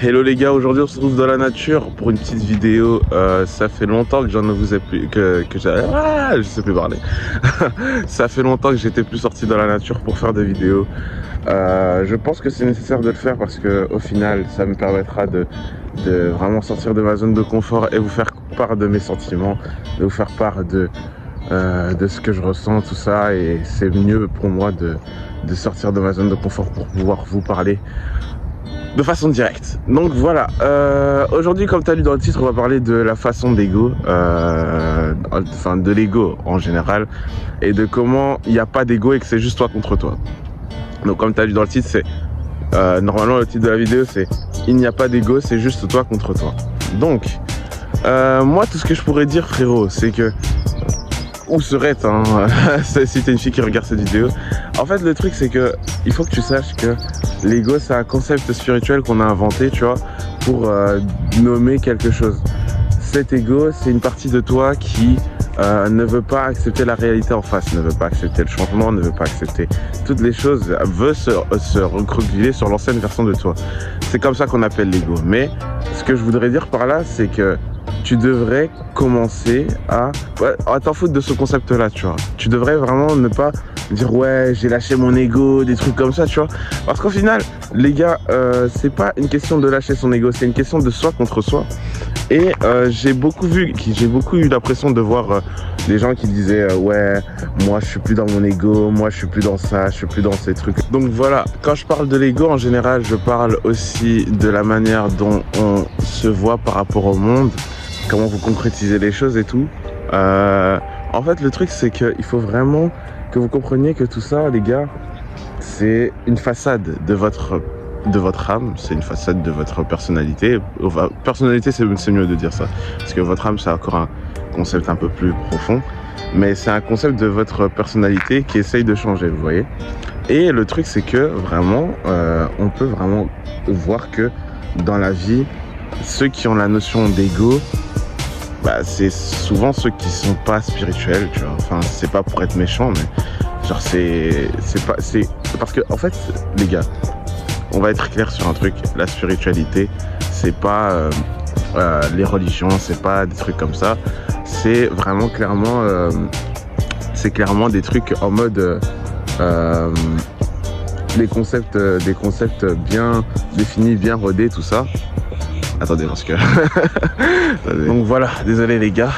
Hello les gars, aujourd'hui on se retrouve dans la nature pour une petite vidéo. Ça fait longtemps que j'en vous ai plus je sais plus parler. Ça fait longtemps que j'étais plus sorti dans la nature pour faire des vidéos. Je pense que c'est nécessaire de le faire parce que au final ça me permettra de vraiment sortir de ma zone de confort et vous faire part de mes sentiments, de vous faire part de ce que je ressens, tout ça. Et c'est mieux pour moi de sortir de ma zone de confort pour pouvoir vous parler de façon directe. Donc voilà, aujourd'hui comme tu as lu dans le titre, on va parler de la façon d'ego, enfin de l'ego en général, et de comment il n'y a pas d'ego et que c'est juste toi contre toi. Donc comme tu as lu dans le titre, c'est normalement le titre de la vidéo c'est « Il n'y a pas d'ego, c'est juste toi contre toi ». Donc, moi tout ce que je pourrais dire frérot, c'est que où serait-ce hein, si t'es une fille qui regarde cette vidéo. En fait le truc c'est que il faut que tu saches que l'ego c'est un concept spirituel qu'on a inventé, tu vois, pour nommer quelque chose. Cet ego c'est une partie de toi qui ne veut pas accepter la réalité en face, ne veut pas accepter le changement, ne veut pas accepter toutes les choses, veut se recroqueviller sur l'ancienne version de toi. C'est comme ça qu'on appelle l'ego. Mais ce que je voudrais dire par là c'est que tu devrais commencer à t'en foutre de ce concept-là, tu vois. Tu devrais vraiment ne pas dire ouais, j'ai lâché mon ego, des trucs comme ça, tu vois. Parce qu'au final, les gars, c'est pas une question de lâcher son ego, c'est une question de soi contre soi. Et j'ai beaucoup eu l'impression de voir des gens qui disaient ouais, moi je suis plus dans mon ego, moi je suis plus dans ça, je suis plus dans ces trucs. Donc voilà, quand je parle de l'ego en général, je parle aussi de la manière dont on se voit par rapport au monde, comment vous concrétisez les choses et tout. En fait, le truc, c'est qu'il faut vraiment que vous compreniez que tout ça, les gars, c'est une façade de votre âme, c'est une façade de votre personnalité. Enfin, personnalité, c'est mieux de dire ça, parce que votre âme, c'est encore un concept un peu plus profond, mais c'est un concept de votre personnalité qui essaye de changer, vous voyez. Et le truc, c'est que vraiment, on peut vraiment voir que dans la vie, ceux qui ont la notion d'ego, c'est souvent ceux qui sont pas spirituels, tu vois. Enfin, c'est pas pour être méchant, mais genre c'est parce que en fait, les gars, on va être clair sur un truc. La spiritualité, c'est pas les religions, c'est pas des trucs comme ça. C'est vraiment clairement, c'est clairement des trucs en mode des concepts bien définis, bien rodés, tout ça. Attendez, parce que... Donc voilà, désolé les gars,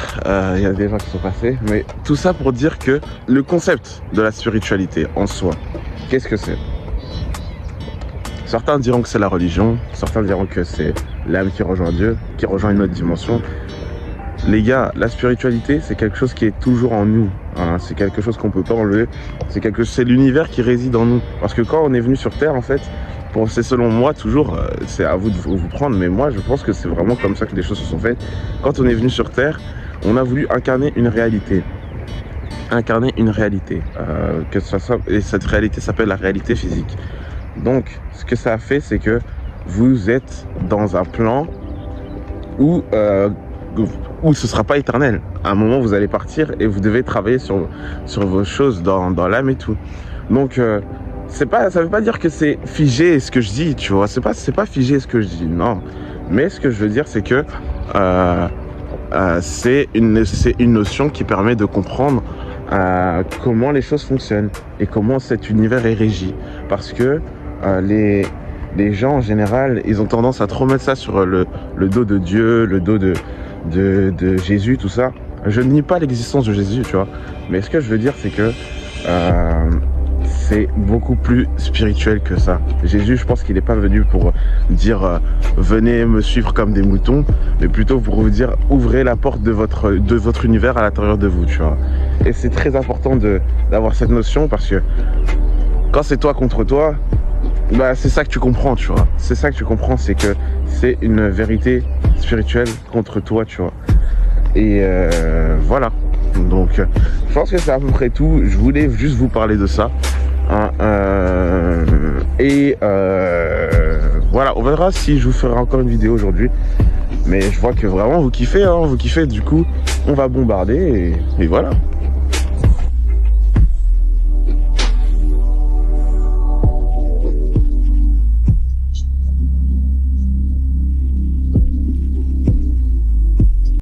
il y a des gens qui sont passés. Mais tout ça pour dire que le concept de la spiritualité en soi, qu'est-ce que c'est? Certains diront que c'est la religion, certains diront que c'est l'âme qui rejoint Dieu, qui rejoint une autre dimension. Les gars, la spiritualité, c'est quelque chose qui est toujours en nous. Hein, c'est quelque chose qu'on peut pas enlever. C'est l'univers qui réside en nous. Parce que quand on est venu sur Terre, en fait, c'est selon moi toujours, c'est à vous de vous prendre, mais moi je pense que c'est vraiment comme ça que les choses se sont faites. Quand on est venu sur Terre, on a voulu incarner une réalité. Que ce soit, et cette réalité s'appelle la réalité physique. Donc, ce que ça a fait, c'est que vous êtes dans un plan où ce sera pas éternel. À un moment, vous allez partir et vous devez travailler sur vos choses dans l'âme et tout. Donc, ça veut pas dire que c'est figé ce que je dis, tu vois. C'est pas figé ce que je dis, non. Mais ce que je veux dire, c'est que c'est une notion qui permet de comprendre comment les choses fonctionnent et comment cet univers est régi. Parce que les gens en général, ils ont tendance à trop mettre ça sur le dos de Dieu, le dos de Jésus, tout ça. Je ne nie pas l'existence de Jésus, tu vois. Mais ce que je veux dire, c'est que c'est beaucoup plus spirituel que ça. Jésus, je pense qu'il n'est pas venu pour dire venez me suivre comme des moutons, mais plutôt pour vous dire ouvrez la porte de votre univers à l'intérieur de vous, tu vois. Et c'est très important d'avoir cette notion parce que quand c'est toi contre toi, c'est ça que tu comprends, tu vois. C'est ça que tu comprends, c'est que c'est une vérité spirituelle contre toi, tu vois. Et voilà. Donc, je pense que c'est à peu près tout. Je voulais juste vous parler de ça. Hein, voilà, on verra si je vous ferai encore une vidéo aujourd'hui. Mais je vois que vraiment vous kiffez, hein, du coup, on va bombarder et voilà.